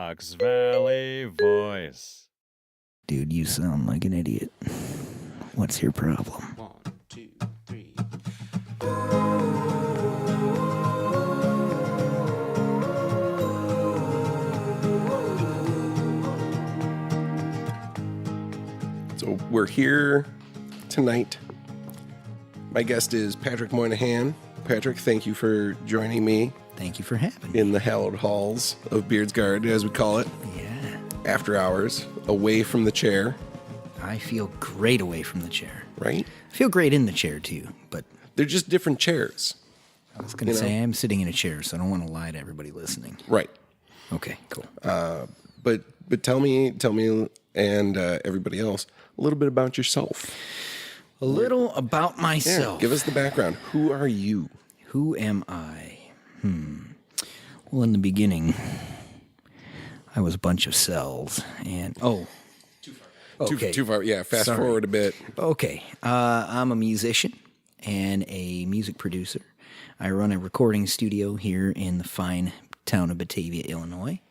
Fox Valley voice. Dude, you sound like an idiot. What's your problem? 1, 2, 3. So we're here tonight. My guest is Patrick Moynihan. Patrick, thank you for joining me Thank you for having me. in the hallowed halls of Beardsgaard, as we call it. Yeah. After hours, away from the chair, I feel great away from the chair. right? I feel great in the chair, too, but They're just different chairs. I was going to say I'm sitting in a chair, so I don't want to lie to everybody listening. Right. Okay, cool. But tell me, and everybody else a little bit about yourself. A little about myself. Give us the background. Who are you? Who am I? Well, in the beginning, I was a bunch of cells, and Too far. Yeah, fast Sorry. forward a bit. Okay. I'm a musician and a music producer. I run a recording studio here in the fine town of Batavia, Illinois.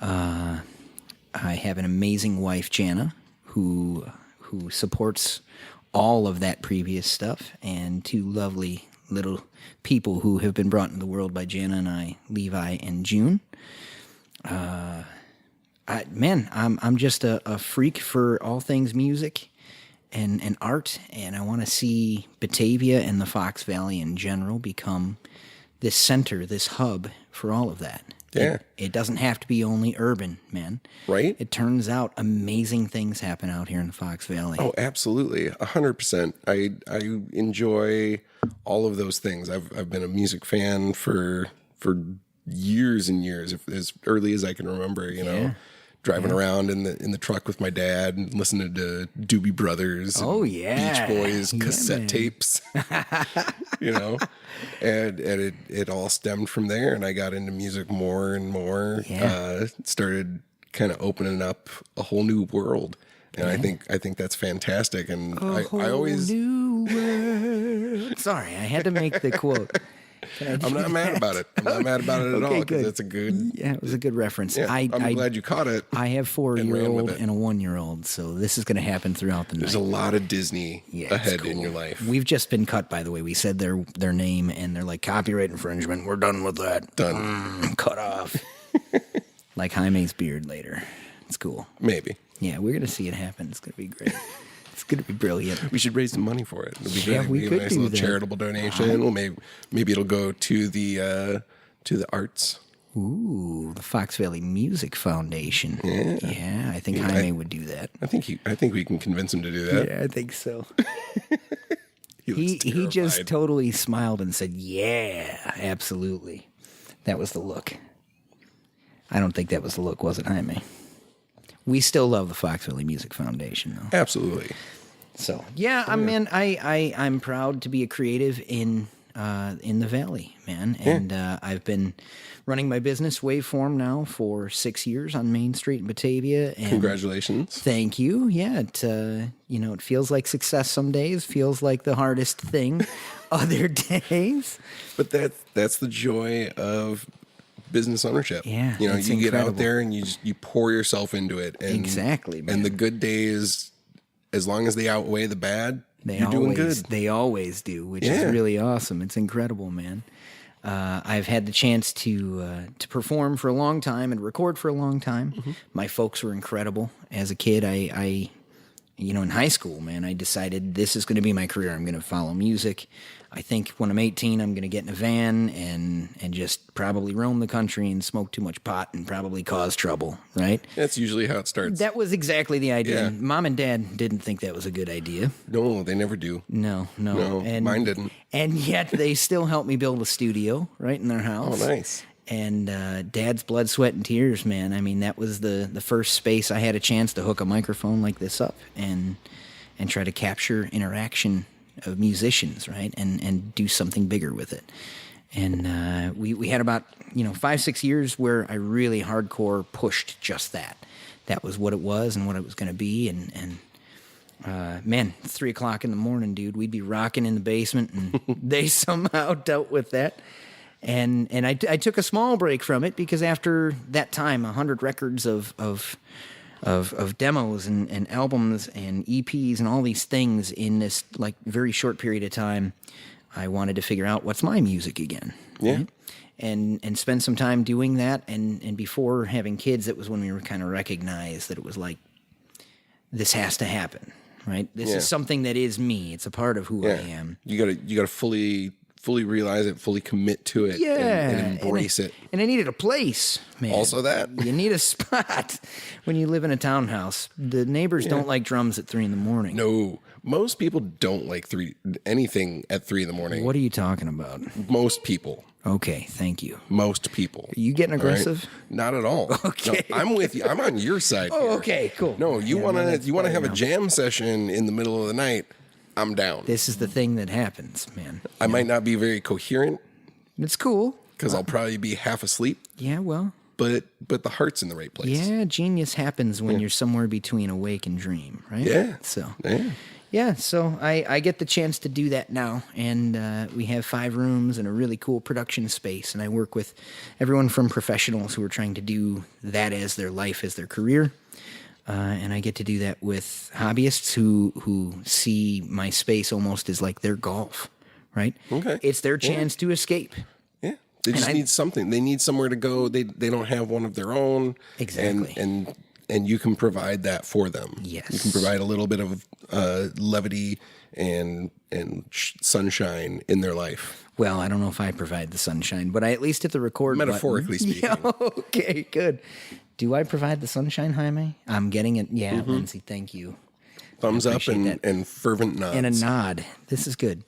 I have an amazing wife, Jana, who supports all of that previous stuff, and two lovely little people who have been brought into the world by Jana and I, Levi and June. I'm just a freak for all things music and art, and I want to see Batavia and the Fox Valley in general become this center, this hub for all of that. Yeah. It doesn't have to be only urban, man. Right? It turns out amazing things happen out here in the Fox Valley. Oh, absolutely, 100%. I enjoy all of those things. I've been a music fan for years and years, as early as I can remember. You know, driving around in the truck with my dad and listening to Doobie Brothers. Oh, and yeah. Beach Boys Yeah, cassette man. tapes. You know, and it all stemmed from there, and I got into music more and more. Yeah. Started kind of opening up a whole new world. And I think that's fantastic. And I always New world. Sorry, I had to make the quote. I'm not mad about it. I'm not mad about it at all, because good. it's a good. Yeah, it was a good reference. Yeah, I'm glad you caught it. I have ran 4-year-old with it. and a 1-year-old, so this is going to happen throughout the There's night. a lot of Disney Yeah, it's ahead in cool. your life. We've just been cut, by the way. We said their name, and they're like, copyright infringement. We're done with that. Done. Cut off. Like Jaime's beard later. It's cool. Maybe. Yeah, we're going to see it happen. It's going to be great. It's going to be brilliant. We should raise some money for it. It'll be Yeah, great. we Give could a nice do little that. charitable donation. Well, maybe it'll go to the arts. Ooh, the Fox Valley Music Foundation. Yeah, I think Jaime would do that. I think we can convince him to do that. Yeah, I think so. He He just totally smiled and said, "Yeah, absolutely." That was the look. I don't think that was the look, was it, Jaime? We still love the Fox Valley Music Foundation, though. Absolutely. So yeah, I'm proud to be a creative in the Valley, man. And I've been running my business Waveform now for 6 years on Main Street in Batavia. And Congratulations. Thank you. Yeah, it feels like success some days, feels like the hardest thing other days. But that's the joy of business ownership. Yeah, you know, it's you get incredible. out there and you pour yourself into it. And, Exactly, man. And the good days, as long as they outweigh the bad, They you're doing always, good. They always do, which Yeah. is really awesome. It's incredible, man. I've had the chance to perform for a long time and record for a long time. Mm-hmm. My folks were incredible. As a kid, I in high school, man, I decided this is going to be my career. I'm going to follow music. I think when I'm 18, I'm going to get in a van and just probably roam the country and smoke too much pot and probably cause trouble, right? That's usually how it starts. That was exactly the idea. Yeah. And Mom and Dad didn't think that was a good idea. No, they never do. No. No, mine didn't. And yet they still helped me build a studio right in their house. Oh, nice. And Dad's blood, sweat, and tears, man. I mean, that was the first space I had a chance to hook a microphone like this up and try to capture interaction of musicians, right? And do something bigger with it. And we had about 5-6 years where I really hardcore pushed just that. That was what it was and what it was going to be. And man, 3 o'clock in the morning, dude, we'd be rocking in the basement, and they somehow dealt with that. I took a small break from it because after that time, 100 records of demos and albums and EPs and all these things in this like very short period of time, I wanted to figure out what's my music again. Yeah. Right? And spend some time doing that. And before having kids, it was when we were kind of recognized that it was like, this has to happen, right? This is something that is me. It's a part of who I am. You gotta fully realize it, fully commit to it, and embrace it. And I needed a place, man. Also that. You need a spot when you live in a townhouse. The neighbors don't like drums at 3 a.m. No, most people don't like anything at 3 a.m. What are you talking about? Most people. Okay, thank you. Most people. Are you getting aggressive? Right? Not at all. Okay. No, I'm with you. I'm on your side. Oh, here. okay, cool. No, you want to have a now. jam session in the middle of the night. I'm down. This is the thing that happens, man. I might not be very coherent It's cool. because I'll probably be half asleep, Yeah, well. but the heart's in the right place. Yeah, genius happens when you're somewhere between awake and dream, right? Yeah. So. Yeah. Yeah, so I get the chance to do that now, and we have 5 rooms and a really cool production space, and I work with everyone from professionals who are trying to do that as their life, as their career, and I get to do that with hobbyists who see my space almost as like their golf, right? Okay. It's their chance to escape. Yeah. They just need something. They need somewhere to go. They don't have one of their own. Exactly. And you can provide that for them. Yes. You can provide a little bit of levity and sunshine in their life. Well, I don't know if I provide the sunshine, but I at least hit the record Metaphorically button. speaking. Yeah, okay, good. Do I provide the sunshine, Jaime? I'm getting it. Yeah, Lindsey, thank you. Thumbs up appreciate and fervent nods. And a nod. This is good.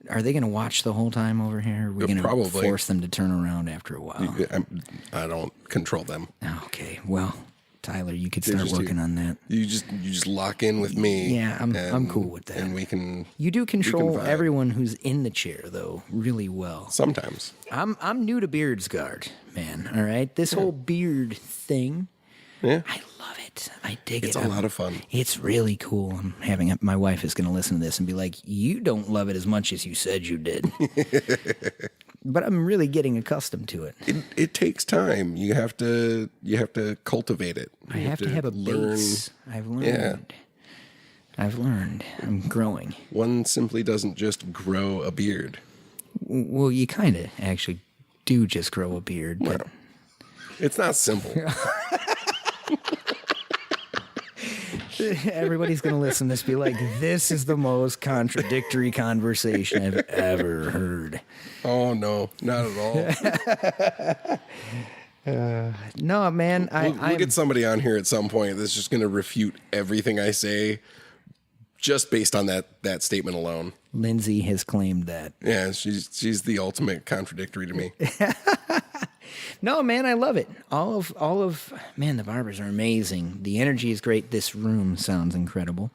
Are they going to watch the whole time over here? Or are we going to Probably. force them to turn around after a while? I don't control them. Okay, well, Tyler, you could start working on that. You just lock in with me. Yeah, I'm cool with that. And we can. You do control vibe. everyone who's in the chair, though, really well. Sometimes. I'm new to Beardsgaard, man. All right, this whole beard thing. Yeah. I love it. I dig It's it. a lot of fun. It's really cool. I'm having my wife is going to listen to this and be like, "You don't love it as much as you said you did." But I'm really getting accustomed to it. It takes time. You have to cultivate it. I have to have a base. I've learned. Yeah. I've learned. I'm growing. One simply doesn't just grow a beard. Well, you kind of actually do just grow a beard. But It's not simple. everybody's going to listen to this be like, this is the most contradictory conversation I've ever heard. Oh, no, not at all. No, man. We'll get somebody on here at some point that's just going to refute everything I say just based on that statement alone. Lindsey has claimed that. Yeah, she's the ultimate contradictory to me. No, man, I love it. All of man, the barbers are amazing. The energy is great. This room sounds incredible.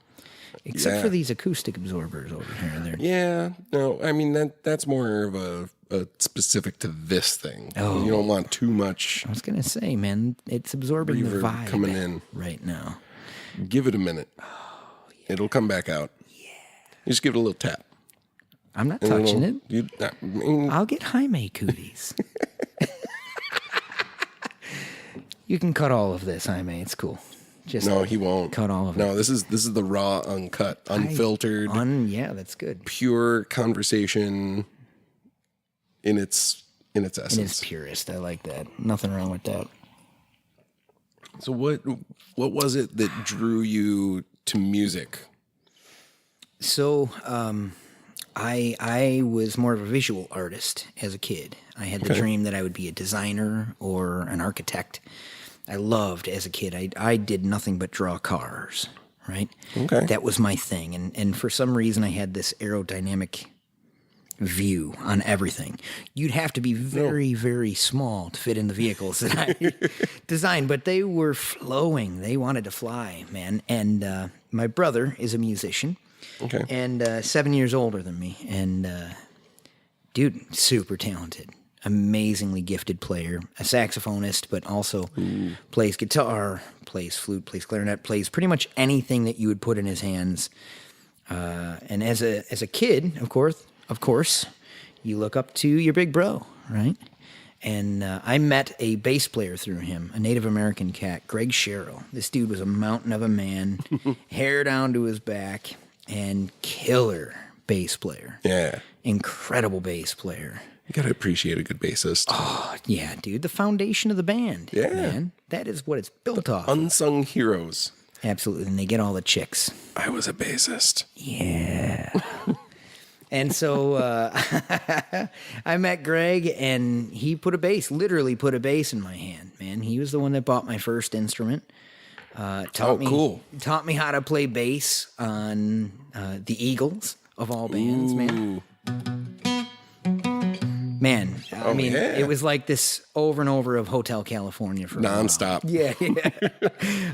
Except for these acoustic absorbers over here. Yeah, no, I mean that's more of a specific to this thing. Oh. You don't want too much. I was gonna say, man, it's absorbing the Reverb vibe coming in right now. Give it a minute. Oh, yeah. It'll come back out. Yeah. You just give it a little tap. I'm not touching it. it. I'll get Jaime cooties. You can cut all of this, Jaime. It's cool. Just No, he won't. cut all of it. No, this is the raw, uncut, unfiltered, Yeah, that's good. pure conversation in its essence. In its purest. I like that. Nothing wrong with that. So what was it that drew you to music? So, I was more of a visual artist as a kid. I had the dream that I would be a designer or an architect. I loved as a kid. I did nothing but draw cars, right? Okay. That was my thing. And for some reason, I had this aerodynamic view on everything. You'd have to be very, very small to fit in the vehicles that I designed, but they were flowing. They wanted to fly, man. And my brother is a musician. Okay. And 7 years older than me. And, dude, super talented. Amazingly gifted player. A saxophonist, but also plays guitar, plays flute, plays clarinet, plays pretty much anything that you would put in his hands. And as a kid, of course, you look up to your big bro, right? And I met a bass player through him, a Native American cat, Greg Sherrill. This dude was a mountain of a man, hair down to his back, and killer bass player. Yeah. Incredible bass player. You got to appreciate a good bassist. Oh, yeah, dude. The foundation of the band. Yeah. Man. That is what it's built off. Unsung heroes. Absolutely. And they get all the chicks. I was a bassist. Yeah. And so I met Greg, and he literally put a bass in my hand, man. He was the one that bought my first instrument. Cool. Taught me how to play bass on the Eagles, of all bands, man. Man, I mean, it was like this over and over of Hotel California for nonstop. Yeah.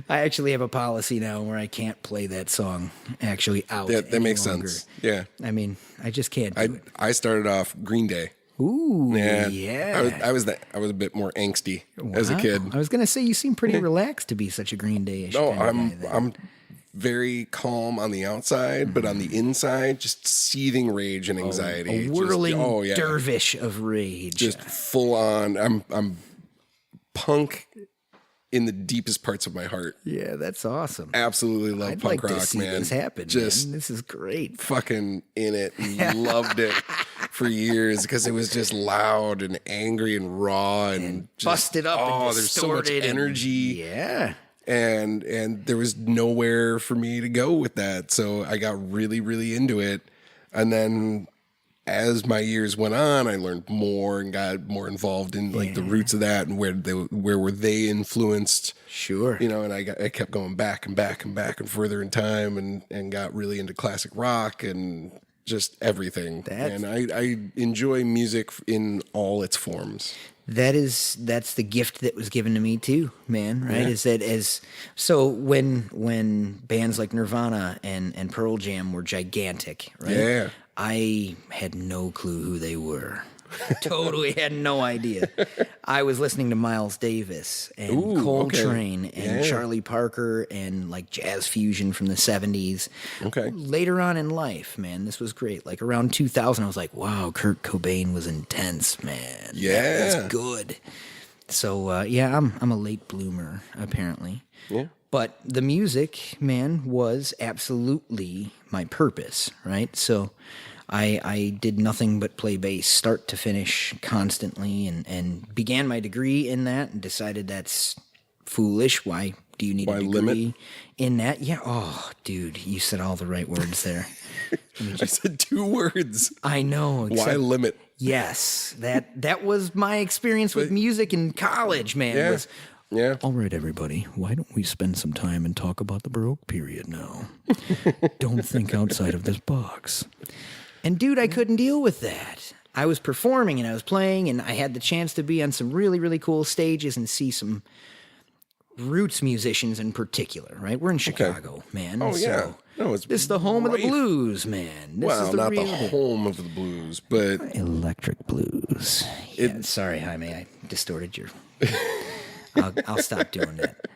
I actually have a policy now where I can't play that song actually out. That makes sense. Yeah. I mean, I just can't do it. I started off Green Day. Ooh, Yeah. yeah. I was a bit more angsty as a kid. I was gonna say you seem pretty relaxed to be such a Green Day-ish. No, kind of guy then. I'm very calm on the outside, but on the inside, just seething rage and anxiety. A whirling just, dervish of rage. Just full on. I'm punk in the deepest parts of my heart. Yeah, that's awesome. Absolutely love I'd punk like rock, to see man. this happen. Just man. This is great. fucking in it and loved it for years because it was just loud and angry and raw and just, busted up. Oh, and there's so much distorted and- energy. Yeah. And there was nowhere for me to go with that. So I got really, really into it. And then as my years went on, I learned more and got more involved in like the roots of that and where were they influenced. Sure. You know, and I kept going back and back and back and further in time and got really into classic rock and just everything. And I enjoy music in all its forms. That's the gift that was given to me too, man. Right? Yeah. So when bands like Nirvana and Pearl Jam were gigantic, right? Yeah. I had no clue who they were. Totally had no idea. I was listening to Miles Davis and Coltrane and Charlie Parker and like jazz fusion from the 70s. Okay. Later on in life, man, this was great. Like around 2000, I was like, wow, Kurt Cobain was intense, man. Yeah. That's good. So, I'm a late bloomer, apparently. Yeah. But the music, man, was absolutely my purpose, right? So I did nothing but play bass, start to finish, constantly, and began my degree in that and decided that's foolish. Why do you need a degree limit? in that? Yeah. Oh, dude, you said all the right words there. I said 2 words. I know. Why limit? Yes, that was my experience with music in college, man. Yeah. Was, Yeah. all right, everybody, why don't we spend some time and talk about the Baroque period now? Don't think outside of this box. And dude, I couldn't deal with that. I was performing and I was playing and I had the chance to be on some really, really cool stages and see some roots musicians in particular, right? We're in Chicago, man. Oh, yeah. So No, it's this is the home of the right- blues, man. This Well, is the not real the home of the blues, but electric blues. Yeah, sorry, Jaime, I distorted your... I'll stop doing that.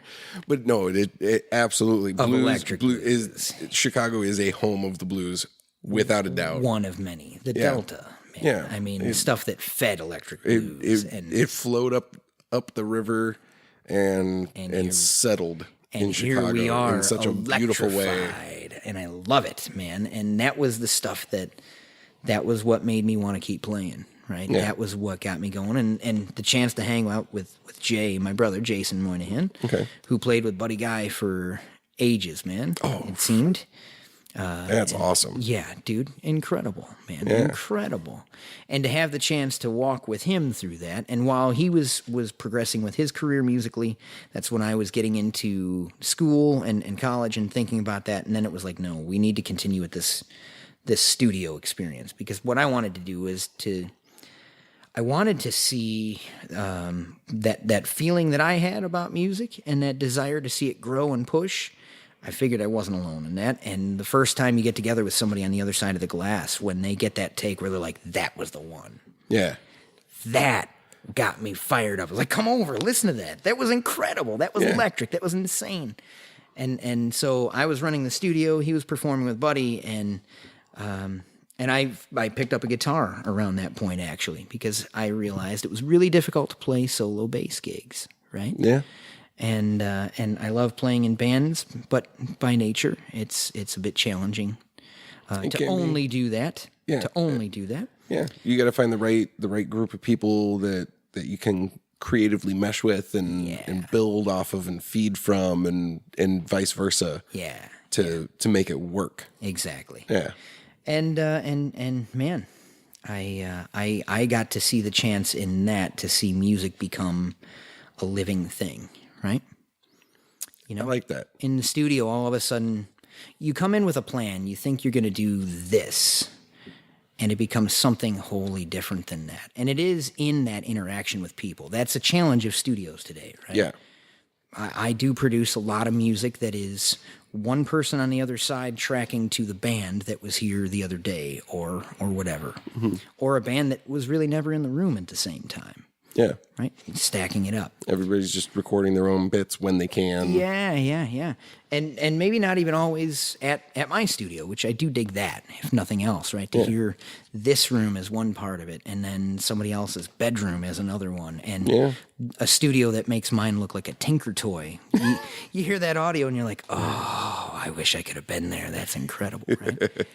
but no, it absolutely Of electric is Chicago is a home of the blues without a doubt. One of many. The Delta, man. Yeah. I mean, the stuff that fed electric blues. It flowed up the river and settled in Chicago here we are, in such a beautiful way. electrified, and I love it, man. And that was the stuff that was what made me want to keep playing, right? Yeah. That was what got me going, and the chance to hang out with Jay, my brother Jason Moynihan, who played with Buddy Guy for ages, man. Oh, it seemed. That's awesome. Yeah, dude, incredible, man, Yeah. incredible. And to have the chance to walk with him through that, and while he was progressing with his career musically, that's when I was getting into school and college and thinking about that. And then it was like, no, we need to continue with this studio experience, because what I wanted to do is I wanted to see that feeling that I had about music and that desire to see it grow and push. I figured I wasn't alone in that. And the first time you get together with somebody on the other side of the glass, when they get that take where they're like, that was the one. Yeah. That got me fired up. I was like, come over, listen to that. That was incredible. That was electric. That was insane. And so I was running the studio. He was performing with Buddy. And And I picked up a guitar around that point, actually, because I realized it was really difficult to play solo bass gigs, right? Yeah. And I love playing in bands, but by nature, it's a bit challenging to only do that. Yeah. To only do that. Yeah. You got to find the right group of people that you can creatively mesh with and build off of and feed from and vice versa. Yeah. To make it work. Exactly. Yeah. And man, I got to see the chance in that to see music become a living thing, right? You know, I like that. In the studio, all of a sudden, you come in with a plan. You think you're going to do this, and it becomes something wholly different than that. And it is in that interaction with people. That's a challenge of studios today, right? Yeah. I do produce a lot of music that is one person on the other side tracking to the band that was here the other day or whatever. Mm-hmm. Or a band that was really never in the room at the same time. Yeah. Right? Stacking it up. Everybody's just recording their own bits when they can. Yeah. And maybe not even always at my studio, which I do dig that, if nothing else, right? To hear this room as one part of it, and then somebody else's bedroom as another one, and a studio that makes mine look like a Tinker Toy. You hear that audio and you're like, oh, I wish I could have been there. That's incredible, right?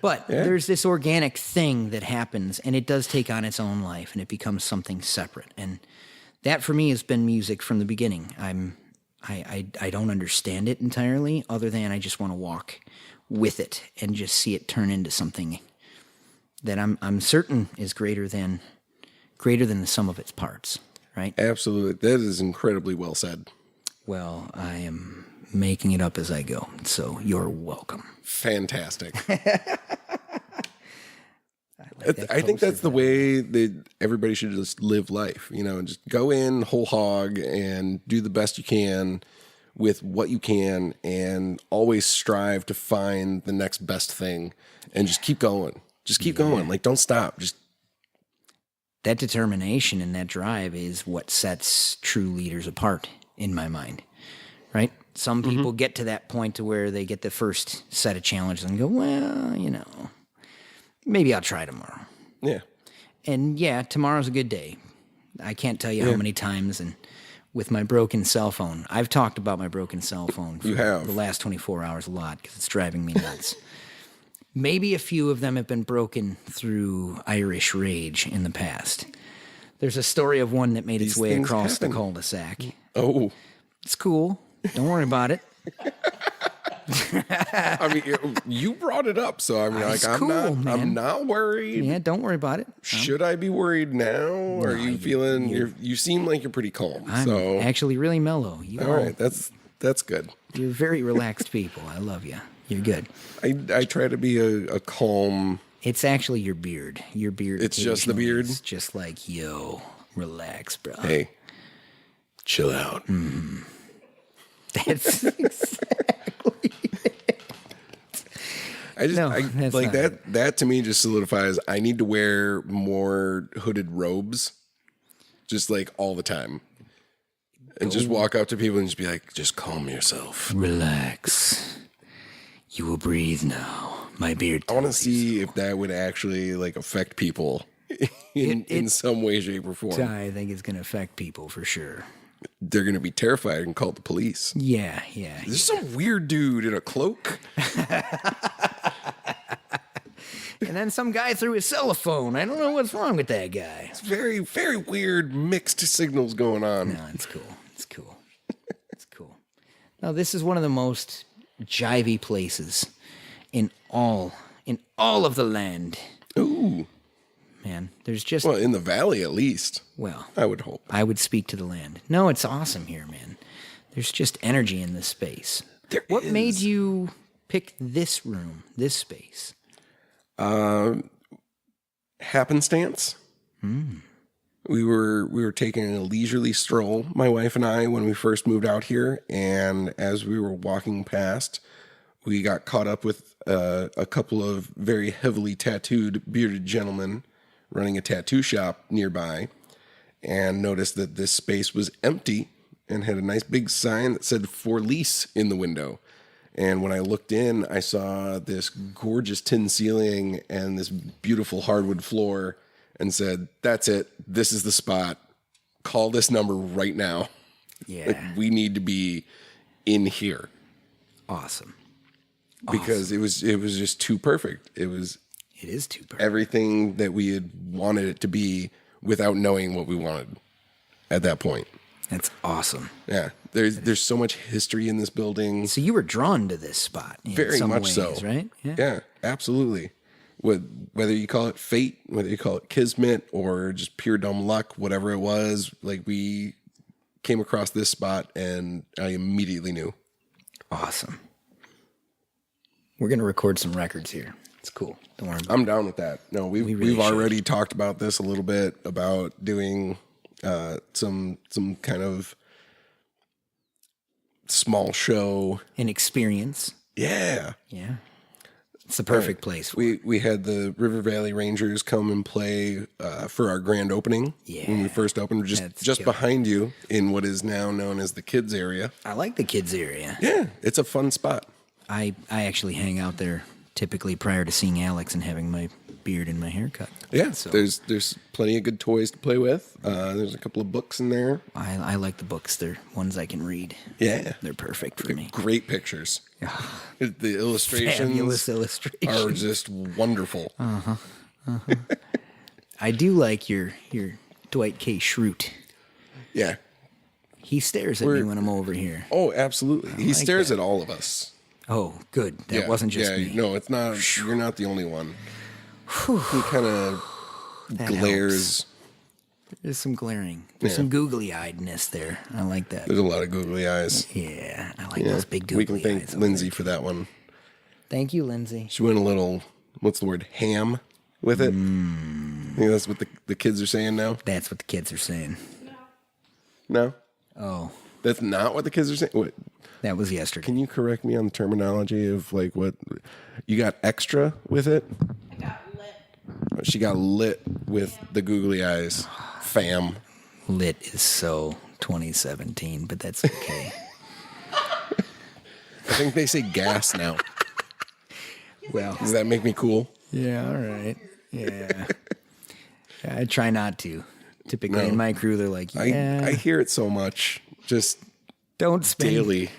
But there's this organic thing that happens, and it does take on its own life, and it becomes something separate. And that, for me, has been music from the beginning. I don't understand it entirely, other than I just want to walk with it and just see it turn into something that I'm certain is greater than the sum of its parts. Right? Absolutely, that is incredibly well said. Well, I am making it up as I go, so you're welcome. Fantastic. I think that's the way that everybody should just live life, you know, and just go in whole hog and do the best you can with what you can, and always strive to find the next best thing and just keep going. Just keep going. Like, don't stop. Just that determination and that drive is what sets true leaders apart in my mind. Right? Some people get to that point to where they get the first set of challenges and go, well, you know, maybe I'll try tomorrow. Yeah. And tomorrow's a good day. I can't tell you how many times, and with my broken cell phone, I've talked about my broken cell phone for the last 24 hours a lot because it's driving me nuts. Maybe a few of them have been broken through Irish rage in the past. There's a story of one that made its way across the cul-de-sac. Oh. It's cool. Don't worry about it. I mean, you brought it up, so I mean, like, I'm not worried. Yeah, don't worry about it. Should I be worried now? Or are you feeling? You seem like you're pretty calm. I'm actually really mellow. All right, that's good. You're very relaxed people. I love you. You're good. I try to be a calm. It's actually your beard. Your beard. It's just the beard. It's just like, yo, relax, bro. Hey, chill out. Mm. That's exactly it. Like that to me just solidifies I need to wear more hooded robes just like all the time. And just walk up to people and just be like, just calm yourself. Relax. You will breathe now. My beard. I want to see if that would actually like affect people in some way, shape, or form. I think it's going to affect people for sure. They're going to be terrified and call the police. Yeah. There's some weird dude in a cloak. And then some guy threw his cell phone. I don't know what's wrong with that guy. It's very, very weird mixed signals going on. No, it's cool. Now, this is one of the most jivey places in all of the land. Ooh. Man, there's just... Well, in the valley at least. Well, I would hope. I would speak to the land. No, it's awesome here, man. There's just energy in this space. What made you pick this room, this space? Happenstance. We were taking a leisurely stroll, my wife and I, when we first moved out here, and as we were walking past, we got caught up with a couple of very heavily tattooed, bearded gentlemen running a tattoo shop nearby, and noticed that this space was empty and had a nice big sign that said "For Lease" in the window. And when I looked in, I saw this gorgeous tin ceiling and this beautiful hardwood floor and said, that's it. This is the spot. Call this number right now. Yeah. Like, we need to be in here. Awesome. Because it was just too perfect. It is too perfect. Everything that we had wanted it to be without knowing what we wanted at that point. That's awesome. Yeah. There's so much history in this building. So you were drawn to this spot. Very some much ways, so. Right? Yeah, absolutely. Whether you call it fate, whether you call it kismet, or just pure dumb luck, whatever it was, like, we came across this spot and I immediately knew. Awesome. We're going to record some records here. It's cool. Don't worry about it. I'm down with that. No, we've already talked about this a little bit, about doing some kind of small show. An experience. Yeah. Yeah. It's the perfect place. We had the River Valley Rangers come and play for our grand opening. Yeah. When we first opened, just behind you in what is now known as the kids area. I like the kids area. Yeah, it's a fun spot. I actually hang out there typically prior to seeing Alex and having my beard and my haircut. Yeah, So there's plenty of good toys to play with. There's a couple of books in there. I like the books. They're ones I can read. Yeah. They're perfect for me. Great pictures. The illustrations Fabulous illustrations. are just wonderful. I do like your Dwight K. Schrute. Yeah. He stares at me when I'm over here. Oh, absolutely. He like stares that. at all of us. Oh, good. That wasn't just me. No, it's not. You're not the only one. He kind of glares. There's some glaring. There's some googly-eyedness there. I like that. There's a lot of googly eyes. Yeah, I like those big googly We can eyes. thank Lindsey for that one. Thank you, Lindsey. She went a little, what's the word, ham with it. I think that's what the kids are saying now. That's what the kids are saying. No? Oh, That's not what the kids are saying? Wait, that was yesterday. can you correct me on the terminology of, like, what? You got extra with it? She got lit with the googly eyes. Fam. Lit is so 2017, but that's okay. I think they say gas now. Well, Does that make me cool? yeah, all right. Yeah. I try not to. Typically No. in my crew, they're like, yeah, I hear it so much. Just don't spend daily.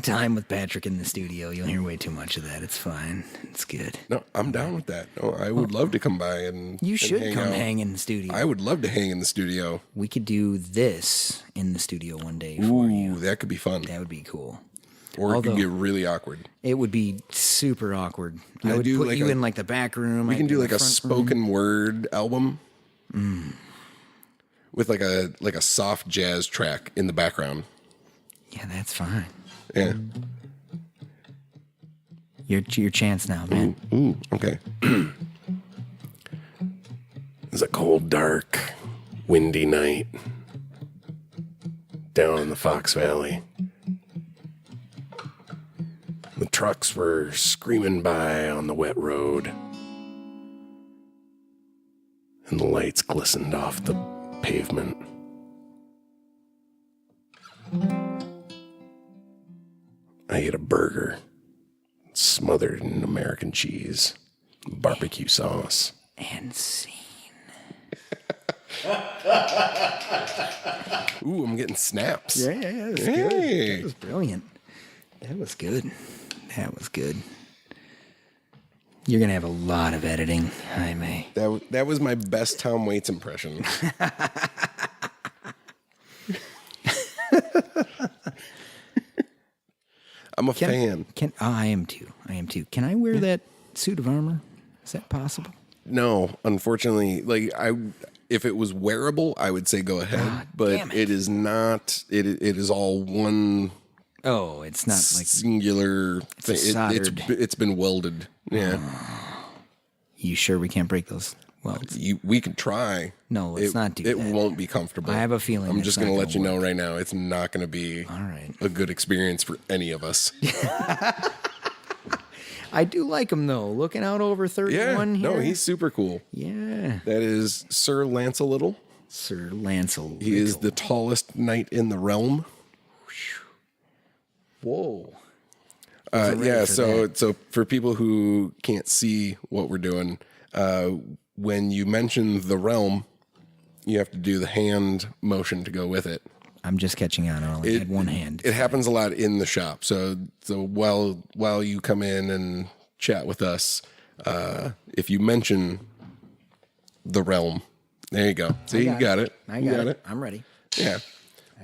time with Patrick in the studio. You'll hear way too much of that. It's fine. It's good. no, I'm down with that. No, I would love to come by and You should hang come out. hang in the studio. I would love to hang in the studio. We could do this in the studio one day for you. Ooh, that could be fun. That would be cool. Or it Although- could get really awkward. It would be super awkward. Can I I would do put like you a- in like the back room. We I'd can be do in like the a front room. spoken word album with like a soft jazz track in the background. Yeah, that's fine. Yeah. Your chance now, man. Ooh, okay. It's a cold, dark, windy night down in the Fox Valley. The trucks were screaming by on the wet road, and the lights glistened off the pavement. I ate a burger smothered in American cheese, barbecue sauce. And scene. Ooh, I'm getting snaps. Yeah, that was Hey. good. That was brilliant. That was good. That was good. You're gonna have a lot of editing, Jaime. That was my best Tom Waits impression. I'm a fan. I am too. Can I wear that suit of armor? Is that possible? No, unfortunately, if it was wearable, I would say go ahead, but damn it. it is not. It is all one Oh, it's not like singular thing. soldered. It's been welded. Yeah, you sure we can't break those welds? we can try. No, let's not do It that. won't be comfortable. I have a feeling I'm it's just not going to gonna let you know work. right now. It's not going to be All right. a good experience for any of us. I do like him though. Looking out over 31 here. No, he's super cool. Yeah. That is Sir Lancelot. Sir Lancel. He is the tallest knight in the realm. Whoa. Wasn't ready Yeah, for so that. so for people who can't see what we're doing, when you mention the realm, you have to do the hand motion to go with it. I'm just catching on. I only had one hand. It happens a lot in the shop. So while you come in and chat with us, if you mention the realm, there you go. See, you got it. I You got it. I'm ready. Yeah.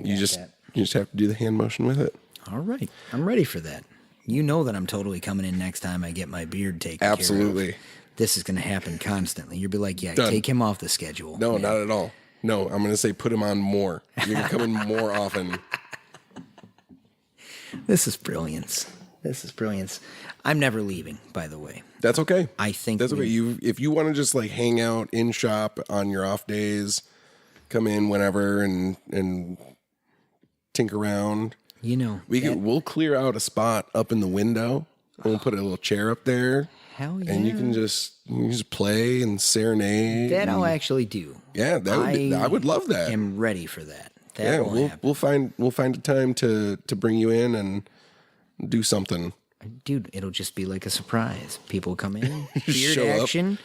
You got just that. you just have to do the hand motion with it. All right. I'm ready for that. You know that I'm totally coming in next time I get my beard taken care of. Absolutely. This is going to happen constantly. You'll be like, yeah, Done. take him off the schedule. No, man. not at all. No, I'm going to say put him on more. You're going to come in more often. This is brilliance. This is brilliance. I'm never leaving, by the way. That's okay. I think that's okay. If you want to just like hang out in shop on your off days, come in whenever and tink around. You know, We'll clear out a spot up in the window. And we'll put a little chair up there. hell yeah. And you can just play and serenade. That I'll actually do. Yeah, I would love that. I'm ready for that. That Yeah, will happen. we'll find a time to bring you in and do something. Dude, it'll just be like a surprise. People come in, beard Show up. action,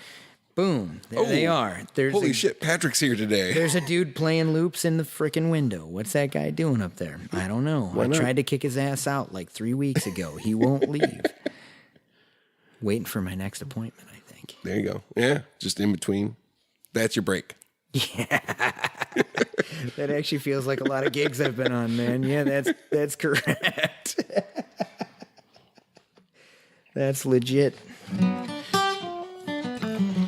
boom, there they are. Holy shit, Patrick's here today. There's a dude playing loops in the frickin' window. What's that guy doing up there? I don't know. I not? tried to kick his ass out like 3 weeks ago. He won't leave. Waiting for my next appointment, I think. There you go. Yeah, just in between. That's your break. That actually feels like a lot of gigs I've been on, man. Yeah, that's correct. That's legit.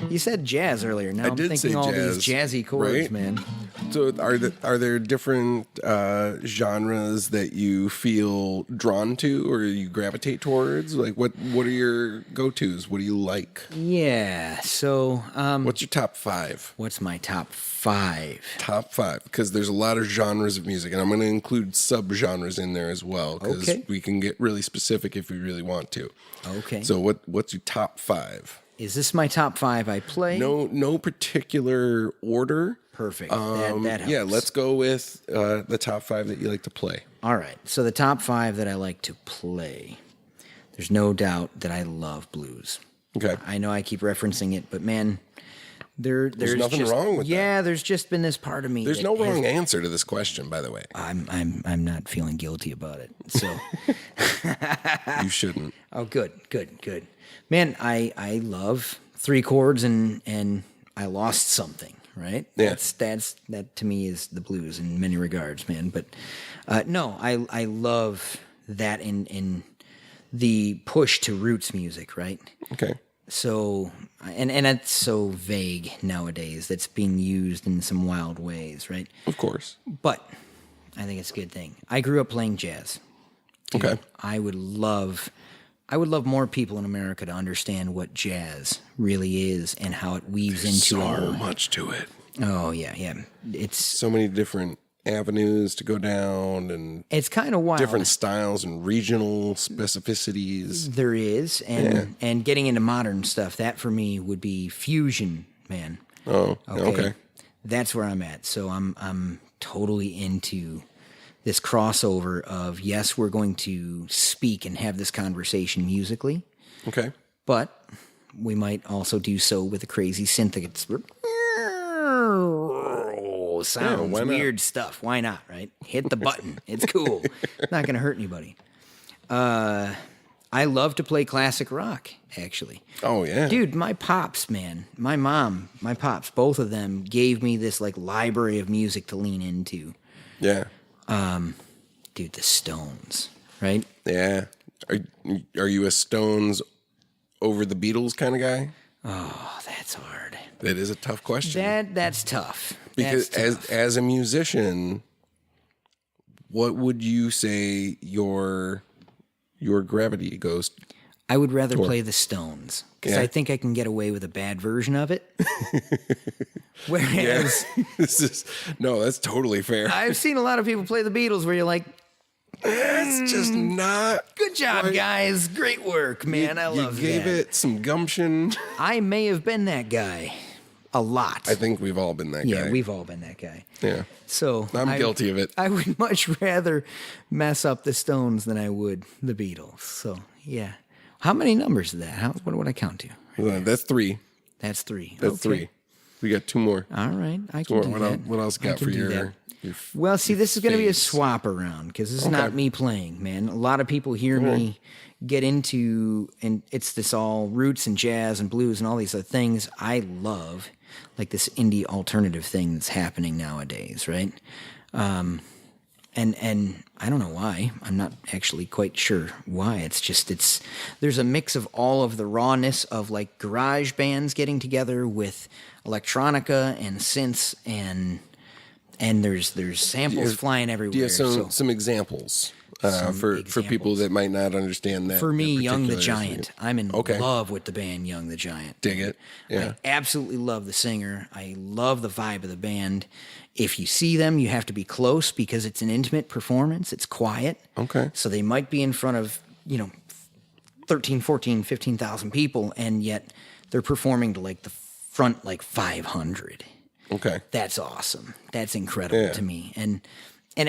You said jazz earlier. Now I I'm did thinking say all jazz, these jazzy chords, right? man. So are there different genres that you feel drawn to or you gravitate towards? Like what are your go-tos? What do you like? Yeah. So, What's your top 5? what's my top 5? Top 5, because there's a lot of genres of music, and I'm going to include sub-genres in there as well, because Okay. we can get really specific if we really want to. Okay. So what's your top 5? Is this my top 5 I play? No particular order. Perfect. That helps. Yeah, let's go with the top 5 that you like to play. All right. So the top 5 that I like to play. There's no doubt that I love blues. Okay. I know I keep referencing it, but man, there's nothing just, wrong with that. Yeah, there's just been this part of me. There's that no has- wrong answer to this question, by the way. I'm not feeling guilty about it. So, You shouldn't. oh, good. Man, I love 3 chords and I lost something. Right? Yeah. That to me is the blues in many regards, man. But no, I love that in the push to roots music, right? Okay. So and it's so vague nowadays. That's being used in some wild ways, right? Of course. But I think it's a good thing. I grew up playing jazz. Dude, Okay. I would love more people in America to understand what jazz really is and how it weaves into So our. much to it. Oh yeah. It's So many different avenues to go down and kind of wild. different styles and regional specificities. There is, and getting into modern stuff. That for me would be fusion, man. Oh, okay. That's where I'm at. So I'm totally into this crossover of, yes, we're going to speak and have this conversation musically, Okay. but we might also do so with a crazy synth that gets sounds, why not? weird stuff. Why not, right? Hit the button. It's cool. Not going to hurt anybody. I love to play classic rock, actually. Oh, yeah. Dude, my pops, man, my mom, my pops, both of them gave me this like library of music to lean into. Yeah. Dude, the Stones, right? Yeah. Are you a Stones over the Beatles kind of guy? Oh, that's hard. That is a tough question. That's tough. Because That's tough. as a musician, what would you say your gravity goes? I would rather play the Stones because Yeah. I think I can get away with a bad version of it. Whereas That's totally fair. I've seen a lot of people play the Beatles where you're like, That's just not. good job, Right. guys. Great work, man. I love You gave that. it some gumption. I may have been that guy. a lot. I think we've all been that guy. Yeah, we've all been that guy. Yeah. So I'm guilty of it. I would much rather mess up the Stones than I would the Beatles. So yeah. How many numbers is that? What would I count to? That's 3. That's 3. That's Okay. 3. We got 2 more. All right, I can do that. What else got for your Well, see, this is going to be a phase? swap around because this is not me playing, man. A lot of people hear me get into, and it's this all roots and jazz and blues and all these other things I love, like this indie alternative thing that's happening nowadays, right? And I don't know why. I'm not actually quite sure why. It's just there's a mix of all of the rawness of like garage bands getting together with electronica and synths and there's samples flying everywhere. Do you have some examples for people that might not understand that? For me, that Young the particular Giant. I'm in love with the band Young the Giant. Dig it. Yeah. I absolutely love the singer. I love the vibe of the band. If you see them, you have to be close because it's an intimate performance. It's quiet. Okay. So they might be in front of, 13, 14, 15,000 people, and yet they're performing to like the front like 500. Okay. That's awesome. That's incredible to me. And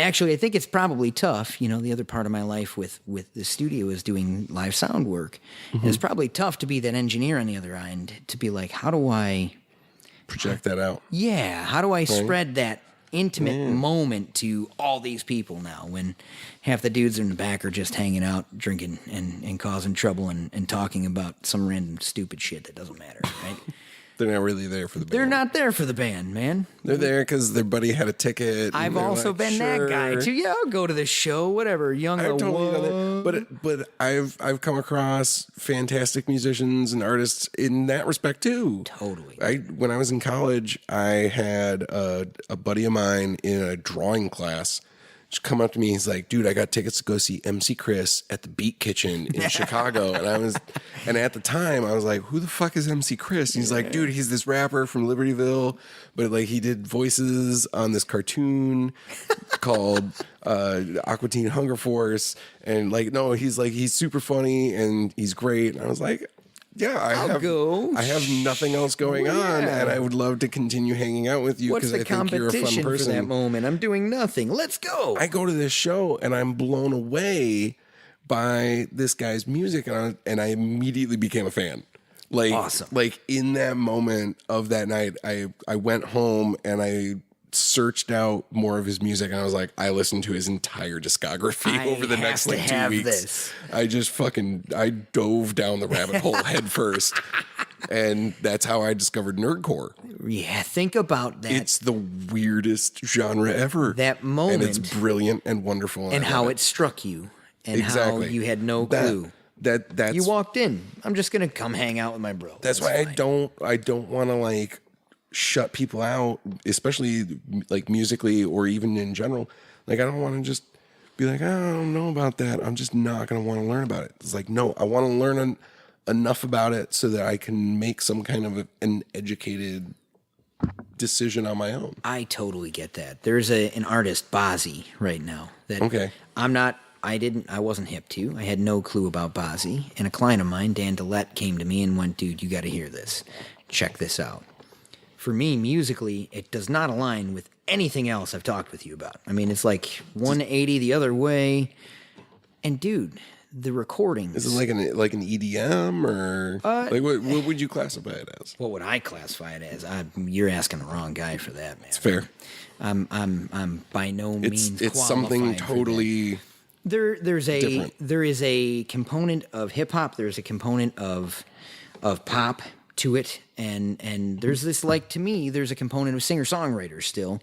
actually, I think it's probably tough. The other part of my life with the studio is doing live sound work. And it's probably tough to be that engineer on the other end to be like, how do I project that out? Yeah, how do I spread that intimate moment to all these people now when half the dudes in the back are just hanging out, drinking and causing trouble and talking about some random stupid shit that doesn't matter, right? They're not really there for the band. They're not there for the band, man. They're there because their buddy had a ticket. I've also been that guy too. Yeah, I'll go to the show, whatever. Young I've the totally done that. But I've come across fantastic musicians and artists in that respect too. Totally. When I was in college, I had a buddy of mine in a drawing class just come up to me. He's like, dude, I got tickets to go see MC Chris at the Beat Kitchen in Chicago. And at the time I was like, who the fuck is MC Chris? And he's like, dude, he's this rapper from Libertyville, but like he did voices on this cartoon called Aqua Teen Hunger Force. And like, no, he's super funny and he's great. And I was like, yeah, I have nothing else going on, and I would love to continue hanging out with you because I think you're a fun person. For that moment? I'm doing nothing. Let's go. I go to this show and I'm blown away by this guy's music, and I immediately became a fan. Like, awesome. Like in that moment of that night, I went home and I searched out more of his music, and I was like, I listened to his entire discography over the next like 2 weeks. I just I dove down the rabbit hole head first. And that's how I discovered nerdcore. Yeah, think about that. It's the weirdest genre ever. That moment. And it's brilliant and wonderful. And how it struck you. And how you had no clue. That's you walked in. I'm just going to come hang out with my bro. That's why fine. I don't want to like shut people out, especially like musically or even in general. Like I don't want to just be like, I don't know about that. I'm just not going to want to learn about it. It's like, no, I want to learn enough about it so that I can make some kind of an educated decision on my own. I totally get that. There's an artist, Bozzy, right now that I wasn't hip to. I had no clue about Bozzy. And a client of mine, Dan Dillette, came to me and went, dude, you got to hear this. Check this out. For me, musically, it does not align with anything else I've talked with you about. I mean, it's like 180 the other way. And dude, the recordings. Is it like an EDM or like what would you classify it as? What would I classify it as? You're asking the wrong guy for that, man. It's fair. I'm by no means. It's something totally. There different. is a component of hip hop. There's a component of pop to it, and there's this, like, to me, there's a component of singer-songwriters still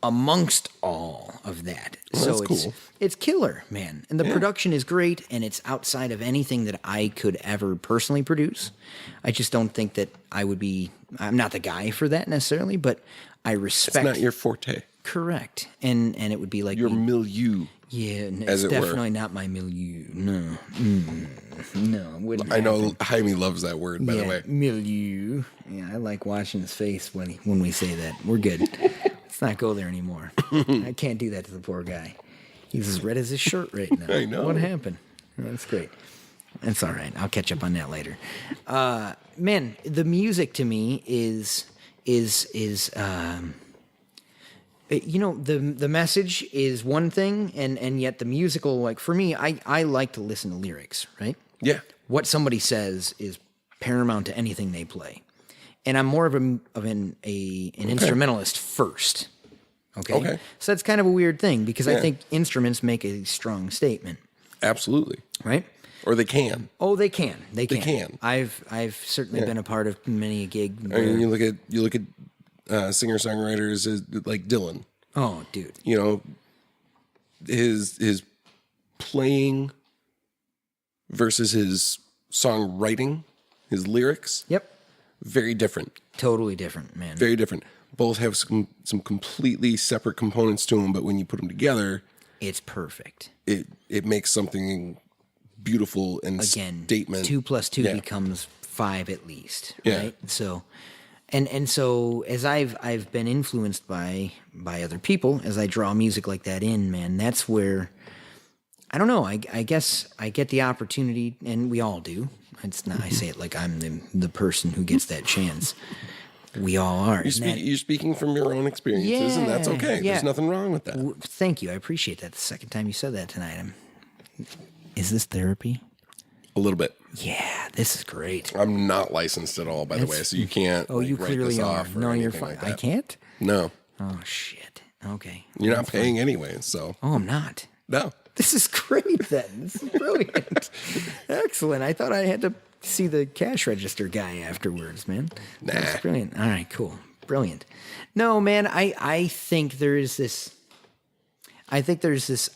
amongst all of that. Well, so that's it's cool. It's killer, man. And the production is great, and it's outside of anything that I could ever personally produce. I just don't think that I'm not the guy for that necessarily, but I respect. It's not your forte. Correct. And it would be like your milieu. Yeah, it's definitely not my milieu. No. No, it wouldn't I know happen. Jaime loves that word, by the way. Milieu. Yeah, I like watching his face when we say that. We're good. Let's not go there anymore. I can't do that to the poor guy. He's as red as his shirt right now. I know. What happened? That's great. That's all right. I'll catch up on that later. Man, the music to me is is the message is one thing, and yet the musical, like for me, I like to listen to lyrics, right? Yeah. What somebody says is paramount to anything they play, and I'm more of an instrumentalist first. Okay. So that's kind of a weird thing because I think instruments make a strong statement. Absolutely. Right? Or they can. Oh, they can. They can. They can. I've certainly been a part of many a gig. I mean, you look at singer-songwriters like Dylan. Oh, dude. You know, his playing versus his songwriting, his lyrics. Yep. Very different. Totally different, man. Very different. Both have some completely separate components to them, but when you put them together, it's perfect. It makes something beautiful and statement. 2 + 2 becomes 5 at least, right? Yeah. So, and so as I've been influenced by other people as I draw music like that in, man, that's where I don't know. I guess I get the opportunity, and we all do. It's not. I say it like I'm the person who gets that chance. We all are. You're speaking from your own experiences, and that's okay. There's nothing wrong with that. Thank you. I appreciate that. The second time you said that tonight. Is this therapy? A little bit. Yeah, this is great. I'm not licensed at all, by the way, so you can't. Oh, you write clearly this are. off or No, you're anything fine. like I that. can't? No. Oh, shit. Okay. You're not paying anyway, so. Oh, I'm not. No. This is great then. This is brilliant. Excellent. I thought I had to see the cash register guy afterwards, man. Nah. That's brilliant. All right, cool. Brilliant. No, man, I think there's this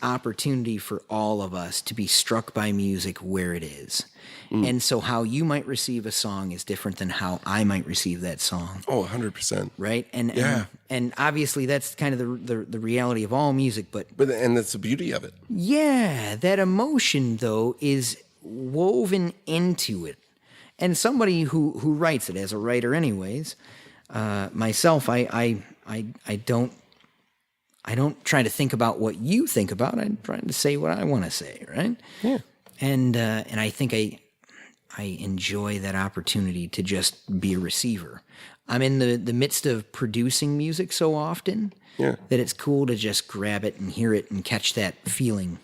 opportunity for all of us to be struck by music where it is. And so how you might receive a song is different than how I might receive that song. Oh, 100%. Right? And obviously that's kind of the reality of all music, but And that's the beauty of it. yeah, that emotion though is woven into it. And somebody who writes it as a writer anyways, myself, I don't try to think about what you think about. I'm trying to say what I want to say, right? Yeah. And I think I enjoy that opportunity to just be a receiver. I'm in the midst of producing music so often that it's cool to just grab it and hear it and catch that feeling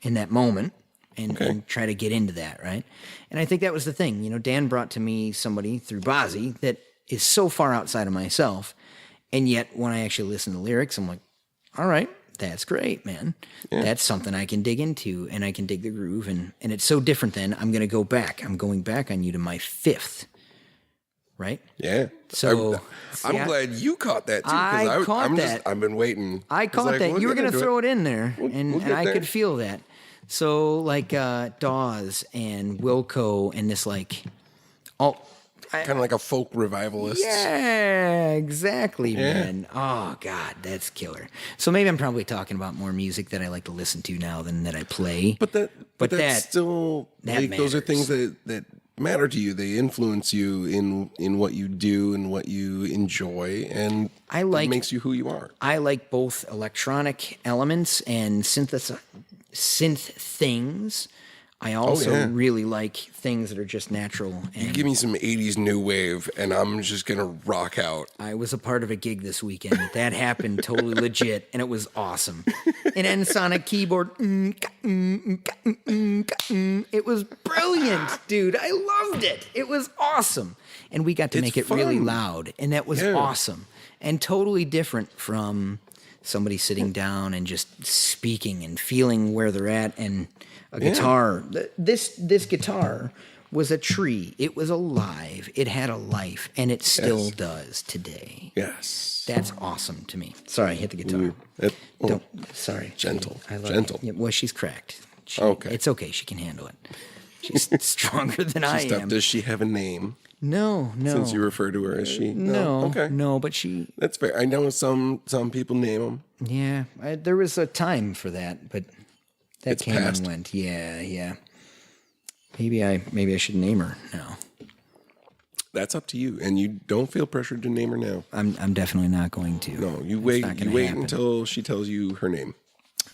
in that moment and try to get into that, right? And I think that was the thing. You know, Dan brought to me somebody through Bozzy that is so far outside of myself, and yet when I actually listen to lyrics, I'm like, all right, that's great, man. Yeah. That's something I can dig into, and I can dig the groove, and it's so different than I'm going to go back. I'm going back on you to my 5th, right? Yeah. So I'm glad you caught that too. I've been waiting. I caught that. You were going to throw it in there, and I could feel that. So like Dawes and Wilco and this like kind of like a folk revivalist. Yeah, exactly, man. Oh God, that's killer. So maybe I'm probably talking about more music that I like to listen to now than that I play. But that's still like, those are things that matter to you. They influence you in what you do and what you enjoy, and it makes you who you are. I like both electronic elements and synth things. I also really like things that are just natural. And you give me some 80s new wave, and I'm just going to rock out. I was a part of a gig this weekend. That happened totally legit, and it was awesome. An N-Sonic keyboard. It was brilliant, dude. I loved it. It was awesome. And we got to make it really loud, and that was awesome. And totally different from somebody sitting down and just speaking and feeling where they're at, and a guitar. This guitar was a tree. It was alive. It had a life, and it still does today. Yes. That's awesome to me. Sorry, I hit the guitar. Sorry. Gentle. I love Gentle. It. Yeah, well, she's cracked. Okay. It's okay. She can handle it. She's stronger than I am. Does she have a name? No. Since you refer to her as she? No. Okay. No, but she... That's fair. I know some people name them. Yeah. There was a time for that, but... That came past. and went. Yeah. Maybe I should name her now. That's up to you, and you don't feel pressured to name her now. I'm definitely not going to. No, you wait. You wait until she tells you her name.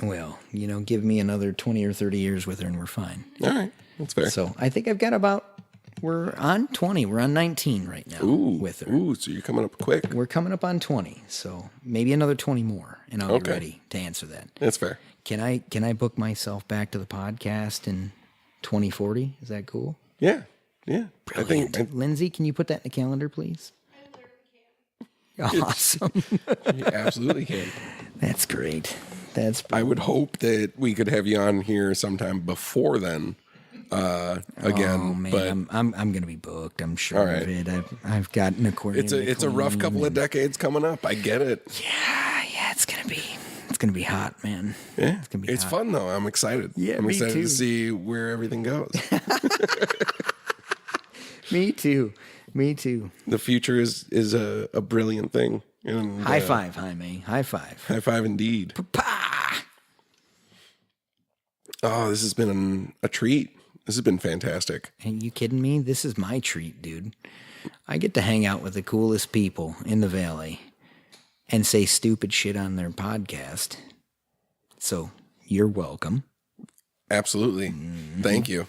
Well, give me another 20 or 30 years with her, and we're fine. All right, that's fair. So I think I've got about We're on 20. We're on 19 right now with her. Ooh, so you're coming up quick. We're coming up on 20, so maybe another 20 more, and I'll be ready to answer that. That's fair. Can I book myself back to the podcast in 2040? Is that cool? Yeah. Brilliant. I think Lindsey, can you put that in the calendar, please? Awesome. you absolutely can. That's great. That's I would hope that we could have you on here sometime before then. Again, oh man, but I'm gonna be booked. I'm sure All right. of it. I've got an accordion. it's a rough couple of decades coming up. I get it. Yeah. It's gonna be hot, man. Yeah, it's gonna be. It's hot. fun though. I'm excited. Yeah, I'm me excited too. to see where everything goes. Me too. The future is a brilliant thing. And, High five, Jaime. High five. High five indeed. Pa! Oh, this has been a treat. This has been fantastic. Are you kidding me? This is my treat, dude. I get to hang out with the coolest people in the valley and say stupid shit on their podcast. So you're welcome. Absolutely. Mm-hmm. Thank you.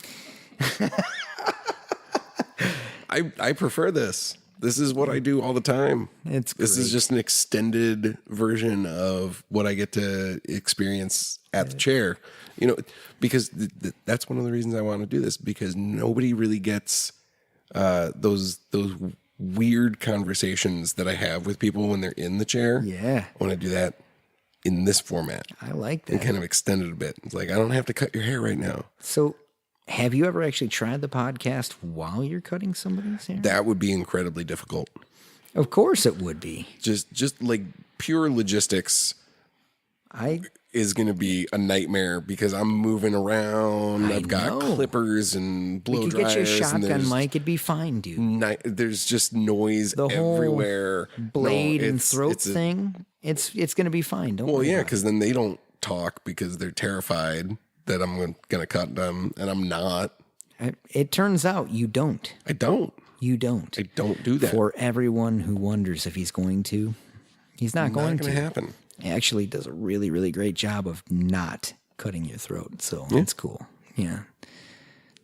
I prefer this. This is what I do all the time. It's This is great. just an extended version of what I get to experience at the chair. You know, because that's one of the reasons I want to do this, because nobody really gets those weird conversations that I have with people when they're in the chair. Yeah. I want to do that in this format I like and that. kind of extend it a bit. It's like, I don't have to cut your hair right now. So, have you ever actually tried the podcast while you're cutting somebody's hair? That would be incredibly difficult. Of course it would be. Just like pure logistics I is going to be a nightmare because I'm moving around. I've got know. clippers and blow could get you a dryers. And shotgun mic. It'd be fine, dude. there's just noise The whole everywhere. blade No, and it's- throat it's a- thing. It's going to be fine. Don't Well, worry yeah, about it. because then they don't talk because they're terrified that I'm going to cut them, and I'm not. It turns out you don't. I don't. You don't. I don't do that. For everyone who wonders if he's going to, he's not going Not going to. to happen. He actually does a really, really great job of not cutting your throat. So it's cool. Yeah.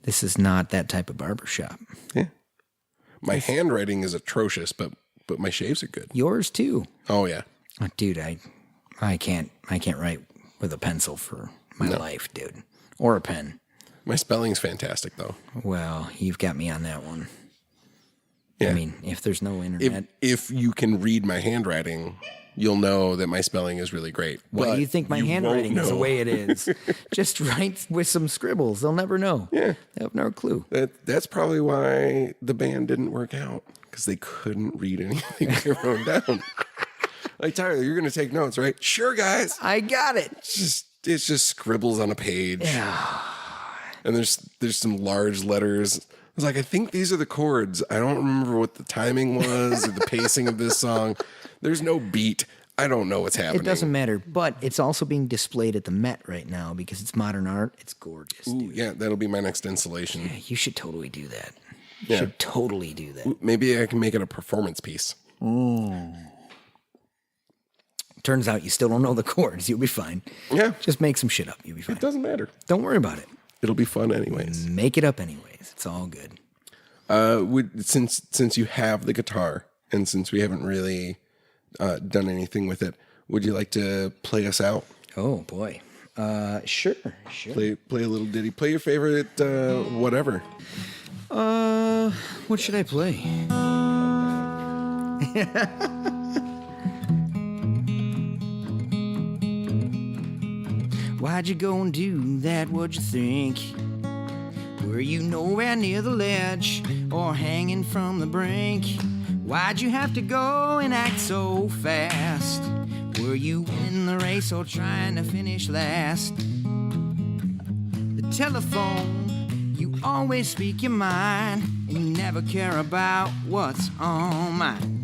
This is not that type of barbershop. Yeah. My handwriting is atrocious, but my shaves are good. Yours too. Oh yeah. Oh, dude, I can't write with a pencil for my life, dude. Or a pen. My spelling's fantastic though. Well, you've got me on that one. Yeah. I mean, if there's no internet, If you can read my handwriting, you'll know that my spelling is really great. why But do you think my won't handwriting is the know. way it is? Just write with some scribbles. They'll never know. Yeah. They have no clue. That's probably why the band didn't work out, because they couldn't read anything they wrote down. Like, Tyler, you're going to take notes, right? Sure, guys. I got it. It's just scribbles on a page. Yeah. And there's some large letters. I was like, I think these are the chords. I don't remember what the timing was or the pacing of this song. There's no beat. I don't know what's happening. It doesn't matter, but it's also being displayed at the Met right now because it's modern art. It's gorgeous, Ooh, dude. yeah, that'll be my next installation. You should totally do that. You Yeah. should totally do that. Maybe I can make it a performance piece. Turns out you still don't know the chords. You'll be fine. Yeah, Just make some shit up. You'll be fine. it doesn't matter. Don't worry about it. It'll be fun anyways. Make it up anyways. It's all good. Since you have the guitar and since we haven't really done anything with it, would you like to play us out? Oh boy. Sure. Play a little ditty. Play your favorite whatever. What should I play? Why'd you go and do that? What'd you think? Were you nowhere near the ledge or hanging from the brink? Why'd you have to go and act so fast? Were you winning the race or trying to finish last? The telephone, you always speak your mind, and you never care about what's on mine.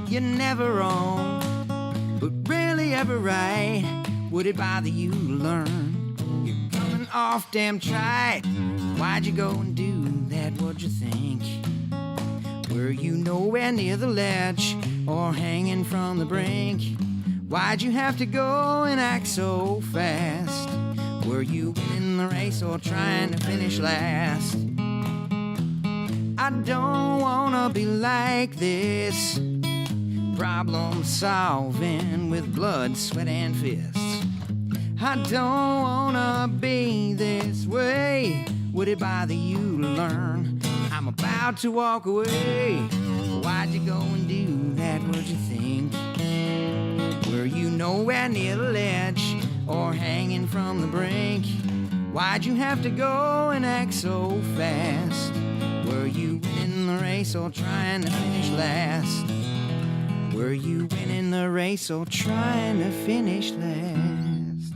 You're never wrong, but rarely ever right. Would it bother you to learn? You're coming off damn trite. Why'd you go and do that? What'd you think? Were you nowhere near the ledge or hanging from the brink? Why'd you have to go and act so fast? Were you winning the race or trying to finish last? I don't wanna be like this, problem solving with blood, sweat, and fists. I don't wanna be this way. Would it bother you to learn? I'm about to walk away. Why'd you go and do that? What'd you think? Were you nowhere near the ledge or hanging from the brink? Why'd you have to go and act so fast? Were you winning the race or trying to finish last? Were you winning the race or trying to finish last?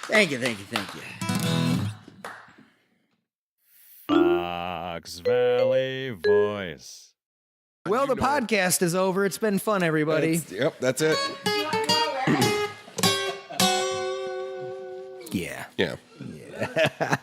Thank you. Fox Valley Voice. Well, the podcast is over. It's been fun, everybody. That's it. Yeah. Yeah.